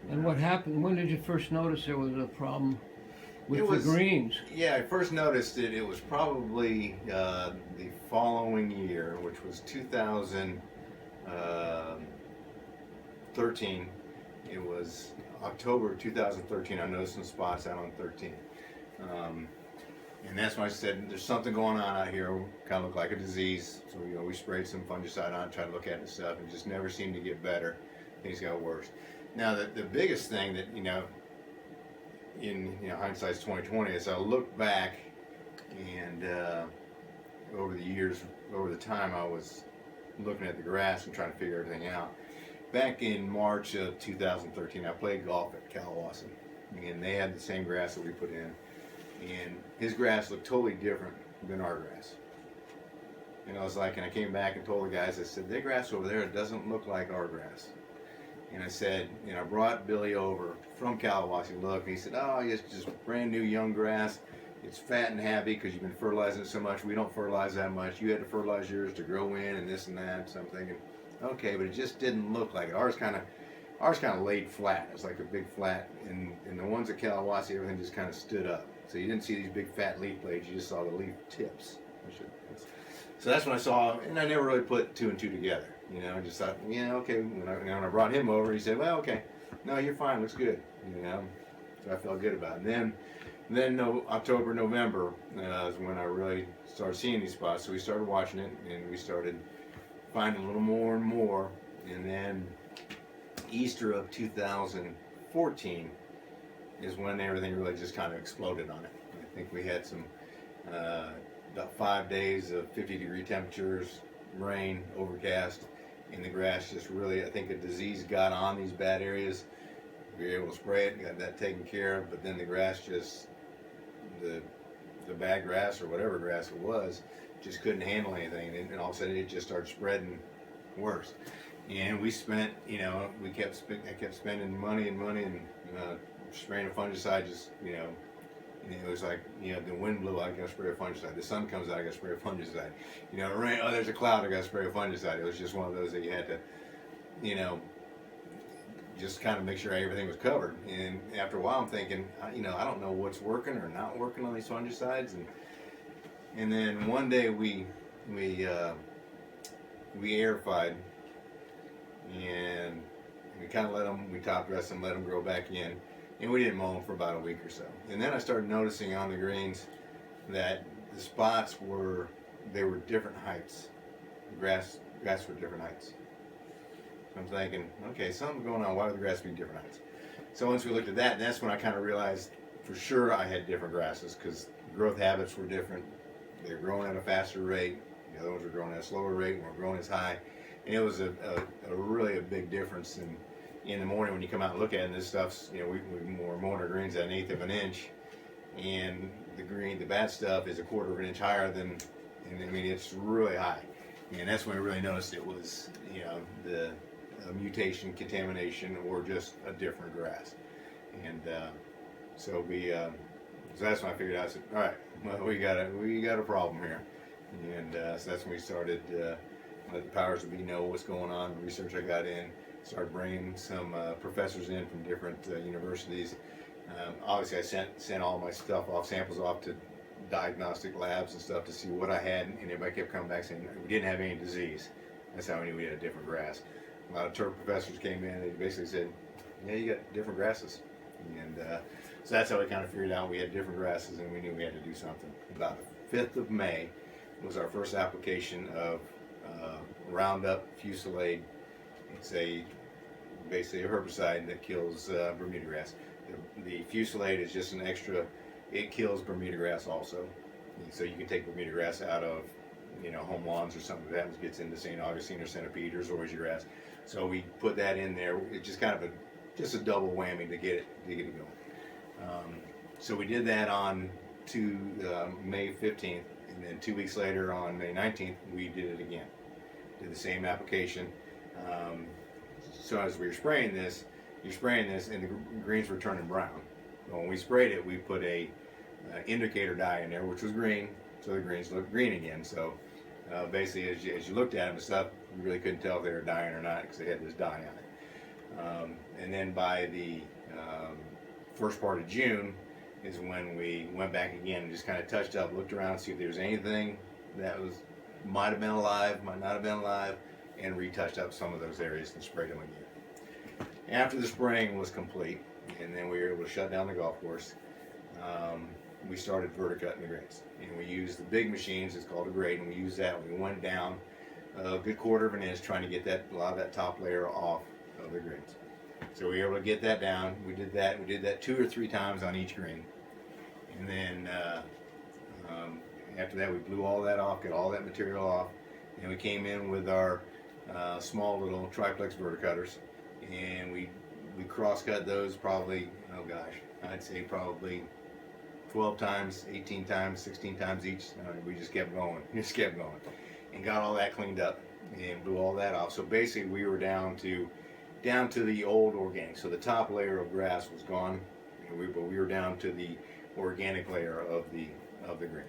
And what happened? When did you first notice there was a problem with It was, the greens? yeah, I first noticed it. It was probably the following year, which was 2013. It was October 2013. I noticed some spots out on 13. Um, and that's when I said, there's something going on out here, kind of look like a disease. So, we sprayed some fungicide on, tried to look at the stuff, and just never seemed to get better. Things got worse. Now, the biggest thing that, in hindsight's 2020, is I look back and over the years, over the time I was looking at the grass and trying to figure everything out. Back in March of 2013, I played golf at Kalawasa, and they had the same grass that we put in, and his grass looked totally different than our grass. And I was like, and I came back and told the guys, I said, their grass over there, it doesn't look like our grass. And I said, I brought Billy over from Kalawasa to look, and he said, oh, it's just brand new young grass. It's fat and happy because you've been fertilizing it so much. We don't fertilize that much. You had to fertilize yours to grow in and this and that. So I'm thinking, okay, but it just didn't look like it. Ours kind of laid flat. It was like a big flat, and the ones at Kalawasa, everything just kind of stood up. So you didn't see these big fat leaf blades. You just saw the leaf tips. So that's when I saw, and I never really put two and two together. I just thought, okay. When I brought him over, he said, well, okay, no, you're fine, looks good. So I felt good about it. And then no, October, November is when I really started seeing these spots. So we started watching it, and we started finding a little more and more. And then Easter of 2014 is when everything really just kind of exploded on it. I think we had some about 5 days of 50-degree temperatures, rain, overcast, and the grass just really, I think a disease got on these bad areas. We were able to spray it, got that taken care of, but then the grass just, the bad grass or whatever grass it was, just couldn't handle anything, and all of a sudden it just started spreading worse. And we spent, I kept spending money and spraying a fungicide, just, and it was like, the wind blew, I gotta spray a fungicide. The sun comes out, I gotta spray a fungicide. Rain, oh, there's a cloud, I gotta spray a fungicide. It was just one of those that you had to, just kind of make sure everything was covered. And after a while, I'm thinking, I don't know what's working or not working on these fungicides. And then one day we aerified, and we kind of let them, we top dressed them, let them grow back in. And we didn't mow them for about a week or so. And then I started noticing on the greens that the spots were different heights. The grass were different heights. So I'm thinking, okay, something's going on. Why would the grass be different heights? So once we looked at that, that's when I kind of realized for sure I had different grasses, because growth habits were different. They were growing at a faster rate. The other ones were growing at a slower rate and weren't growing as high. And it was a really a big difference in the morning when you come out and look at it. And this stuff's, we're mowing our greens at 1/8 of an inch, and the bad stuff is 1/4 of an inch higher than, and I mean, it's really high. And that's when I really noticed it was, the mutation, contamination, or just a different grass. And so that's when I figured out, I said, all right, well, we got a problem here. And so that's when we started, let the powers that be know what's going on. The research I got in, started bringing some professors in from different universities. Obviously, I sent all my stuff off, samples off to diagnostic labs and stuff to see what I had, and everybody kept coming back saying we didn't have any disease. That's how we knew we had a different grass. A lot of turf professors came in, and they basically said, yeah, you got different grasses. And so that's how we kind of figured out we had different grasses, and we knew we had to do something. About the 5th of May was our first application of Roundup Fusilade. It's basically a herbicide that kills Bermuda grass. The Fusilade is just an extra, it kills Bermuda grass also. And so you can take Bermuda grass out of, home lawns or something that gets into St. Augustine or centipede or zoysia grass. So we put that in there. It's just kind of a double whammy to get it going. So we did that on May 15th, and then 2 weeks later on May 19th, we did it again. Did the same application. So as we were spraying this, and the greens were turning brown. Well, when we sprayed it, we put a indicator dye in there, which was green, so the greens looked green again. So basically, as you looked at them and stuff, you really couldn't tell if they were dying or not because they had this dye on it. And then by the first part of June is when we went back again and just kind of touched up, looked around, see if there was anything that might have been alive, might not have been alive, and retouched up some of those areas and sprayed them again. After the spraying was complete, and then we were able to shut down the golf course, we started verticutting the greens. And we used the big machines, it's called a Gratton. We used that. We went down a good quarter of an inch trying to get a lot of that top layer off of the greens. So we were able to get that down. We did that 2 or 3 times on each green. And then after that, we blew all that off, got all that material off, and we came in with our small little triplex verticutters, and we cross-cut those probably, oh gosh, I'd say probably 12 times, 18 times, 16 times each. We just kept going, and got all that cleaned up and blew all that off. So basically, we were down to the old organic. So the top layer of grass was gone, but we were down to the organic layer of the green.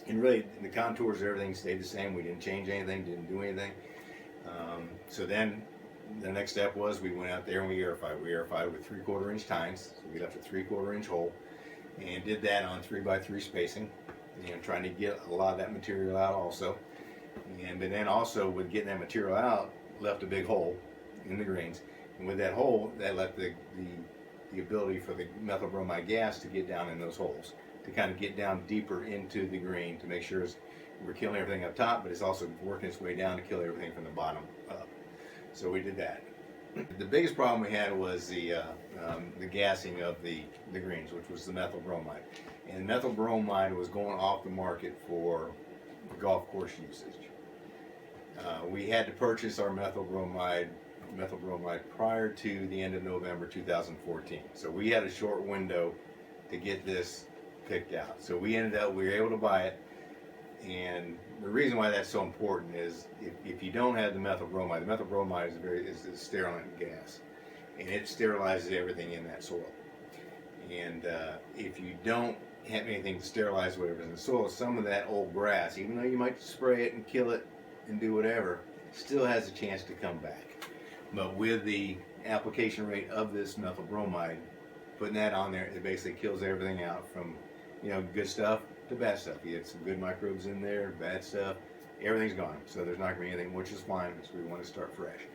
And really, the contours, everything stayed the same. We didn't change anything, didn't do anything. So then the next step was we went out there and we aerified. We aerified with 3/4 inch tines. So we left a 3/4 inch hole and did that on 3x3 spacing, and trying to get a lot of that material out also. But then also with getting that material out, left a big hole in the greens. And with that hole, that left the ability for the methyl bromide gas to get down in those holes, to kind of get down deeper into the green to make sure we're killing everything up top, but it's also working its way down to kill everything from the bottom up. So we did that. The biggest problem we had was the gassing of the greens, which was the methyl bromide. And methyl bromide was going off the market for golf course usage. We had to purchase our methyl bromide prior to the end of November 2014. So we had a short window to get this picked out. So we were able to buy it. And the reason why that's so important is if you don't have the methyl bromide is a sterilant gas, and it sterilizes everything in that soil. And if you don't have anything to sterilize whatever's in the soil, some of that old grass, even though you might spray it and kill it and do whatever, still has a chance to come back. But with the application rate of this methyl bromide, putting that on there, it basically kills everything out from, good stuff to bad stuff. You get some good microbes in there, bad stuff, everything's gone. So there's not going to be anything, which is fine, because we want to start fresh.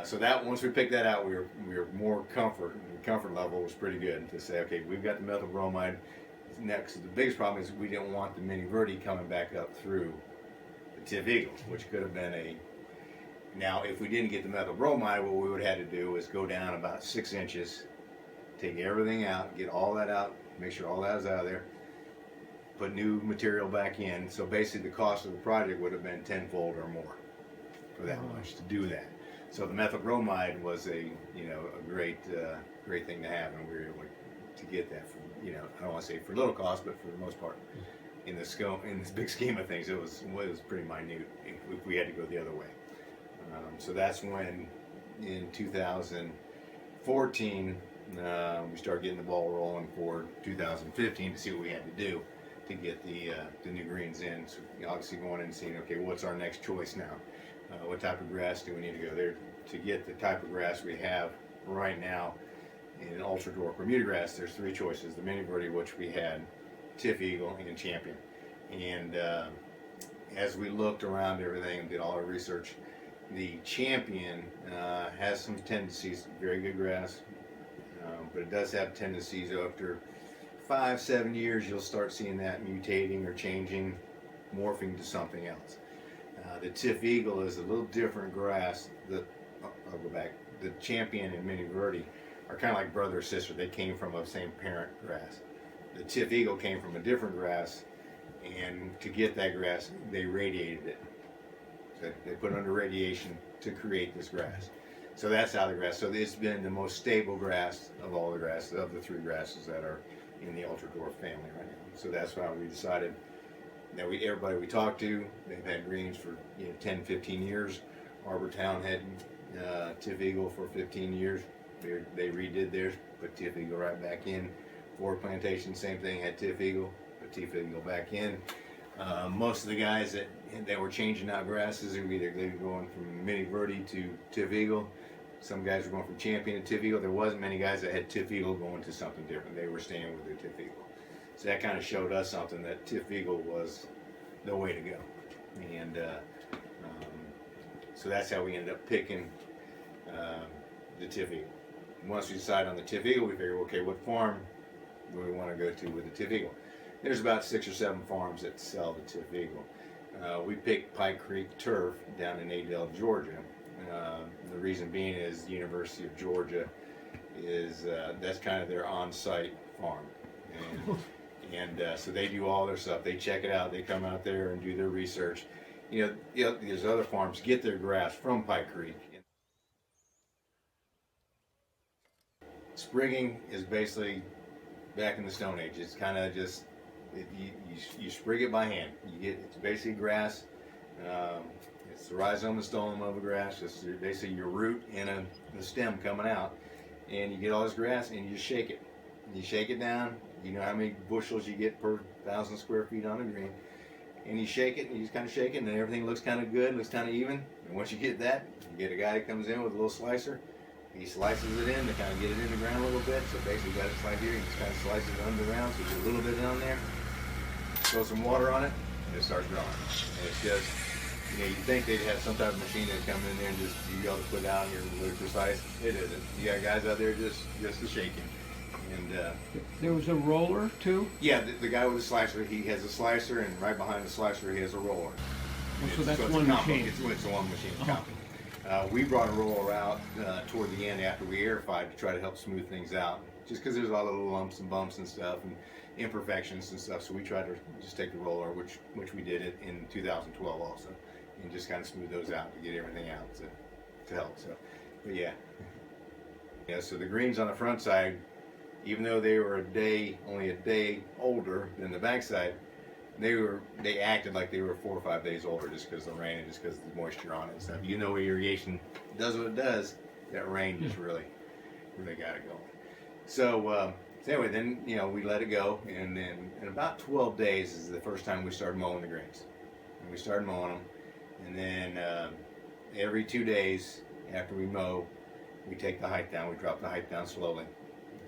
So that once we picked that out, we were more comfort. The comfort level was pretty good to say, okay, we've got the methyl bromide. Next, the biggest problem is we didn't want the mini verde coming back up through the Tifeagle, which could have been Now, if we didn't get the methyl bromide, what we would have had to do is go down about 6 inches, take everything out, get all that out, make sure all that is out of there, put new material back in. So basically, the cost of the project would have been tenfold or more for that much to do that. So the methyl bromide was a great thing to have, and we were able to get that for, I don't want to say for little cost, but for the most part, in this big scheme of things, it was pretty minute if we had to go the other way. So that's when, in 2014, we started getting the ball rolling for 2015 to see what we had to do to get the new greens in. So obviously going in and seeing, okay, what's our next choice now? What type of grass do we need to go there to get the type of grass we have right now in ultra dwarf Bermuda grass? There's 3 choices: the mini verde, which we had, Tifeagle, and Champion. And as we looked around everything and did all our research, the Champion has some tendencies, very good grass, but it does have tendencies after 5-7 years you'll start seeing that mutating or changing, morphing to something else. The Tifeagle is a little different grass. I'll go back. The Champion and Mini Verde are kind of like brother or sister. They came from a same parent grass. The Tifeagle came from a different grass, and to get that grass, they radiated it. So they put it under radiation to create this grass. So that's how the grass. So it's been the most stable grass of all the grasses, of the 3 grasses that are in the ultra dwarf family right now. So that's why we decided that everybody we talked to, they've had greens for 10-15 years. Arbor Town had Tifeagle for 15 years. They redid theirs, put Tifeagle right back in. Ford Plantation, same thing, had Tifeagle, put Tifeagle back in. Most of the guys that were changing out grasses, they were going from Mini Verde to Tifeagle. Some guys were going from champion to Tifeagle. There wasn't many guys that had Tifeagle going to something different. They were staying with their Tifeagle. So that kind of showed us something, that Tifeagle was the way to go. And so that's how we ended up picking the Tifeagle. Once we decided on the Tifeagle, we figured, okay, what farm do we want to go to with the Tifeagle? There's about 6 or 7 farms that sell the Tifeagle. We picked Pike Creek Turf down in Adel, Georgia. The reason being is the University of Georgia is that's kind of their on-site farm, and so they do all their stuff. They check it out. They come out there and do their research. These other farms get their grass from Pike Creek. Sprigging is basically back in the Stone Age. It's kind of just you sprig it by hand. It's basically grass. It's the rhizome and stolon of a grass. It's basically your root and the stem coming out, and you get all this grass and you just shake it. You shake it down. You know how many bushels you get per 1,000 square feet on a green, and you shake it and you just kind of shake it, and then everything looks kind of good, looks kind of even. And once you get that, you get a guy that comes in with a little slicer. He slices it in to kind of get it in the ground a little bit. So basically, you got it like here. He just kind of slices it underground, so you get a little bit down there. Throw some water on it, and it starts growing. And it's just, you think they'd have some type of machine that come in there and just be able to put down here really precise. It isn't. You got guys out there just to shaking. And there was a roller too. Yeah, the guy with the slicer, he has a slicer, and right behind the slicer, he has a roller. So that's one machine. It's a one machine combo. We brought a roller out toward the end after we airified to try to help smooth things out, just because there's a lot of little lumps and bumps and stuff and imperfections and stuff. So we tried to just take the roller, which we did it in 2012 also, and just kind of smooth those out to get everything out to help. So, but yeah. So the greens on the front side, even though they were only a day older than the backside, they acted like they were 4 or 5 days older just because of the rain and just because of the moisture on it and stuff. Irrigation does what it does. That rain just really got it going. So anyway, then we let it go, and then in about 12 days is the first time we started mowing the greens. And we started mowing them, and then every 2 days after we mow, we take the height down. We drop the height down slowly.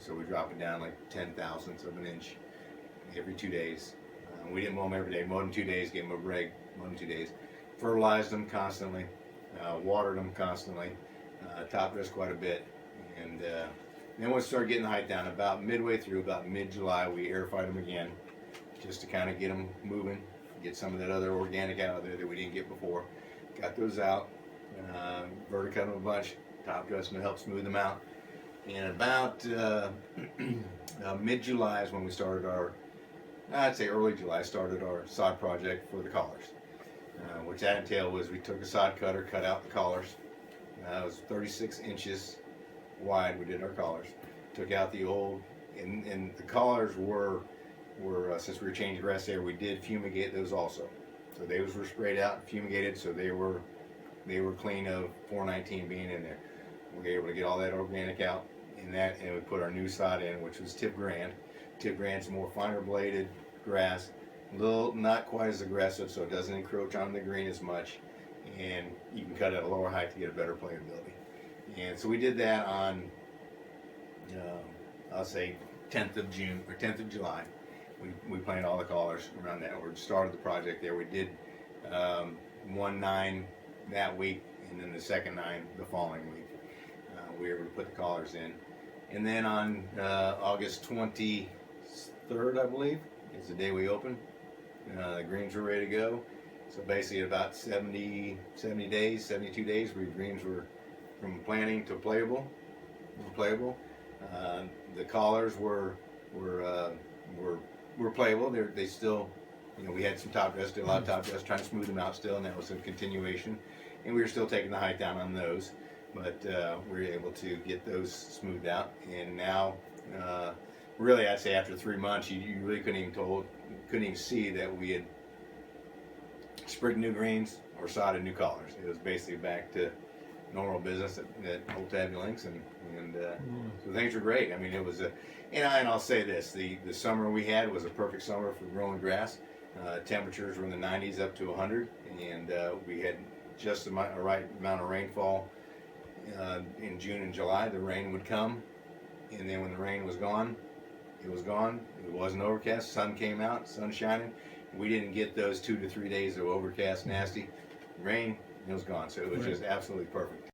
So we drop it down like 0.10 of an inch every 2 days. We didn't mow them every day. Mowed them 2 days, gave them a break, mowed them 2 days. Fertilized them constantly, watered them constantly, top dressed quite a bit. And then once we started getting the height down, about midway through, about mid-July, we airified them again, just to kind of get them moving, get some of that other organic out of there that we didn't get before. Got those out, verde cut them a bunch, top dressed them to help smooth them out. And about mid-July is when we started I'd say early July, started our sod project for the collars. Which that entailed was we took a sod cutter, cut out the collars. It was 36 inches wide. We did our collars. Took out the old, and the collars were since we were changing grass there, we did fumigate those also. So those were sprayed out and fumigated, so they were clean of 419 being in there. We were able to get all that organic out in that, and we put our new sod in, which was Tip Grand. Tip Grand's more finer bladed grass, not quite as aggressive, so it doesn't encroach on the green as much, and you can cut at a lower height to get a better playability. And so we did that on, I'll say 10th of June or 10th of July. We planted all the collars around that. We started the project there. We did 1/9 that week, and then the second 9 the following week. We were able to put the collars in. And then on August 23rd, I believe, is the day we opened. The greens were ready to go. So basically about 72 days, the greens were from planting to playable. The collars were playable. They still, we had some top dress, did a lot of top dress, trying to smooth them out still, and that was a continuation. And we were still taking the height down on those. But we were able to get those smoothed out, and now, really, I'd say after 3 months, you really couldn't even see that we had sprigged new greens or sodded new collars. It was basically back to normal business at Old Tabby Links, and so things were great. I mean, it was and I'll say this: the summer we had was a perfect summer for growing grass. Temperatures were in the 90s up to 100, and we had just the right amount of rainfall. in June and July, the rain would come, and then when the rain was gone, it was gone. It wasn't overcast. Sun came out, sun shining. We didn't get those 2 to 3 days of overcast, nasty rain. It was gone. So it was Right. just absolutely perfect.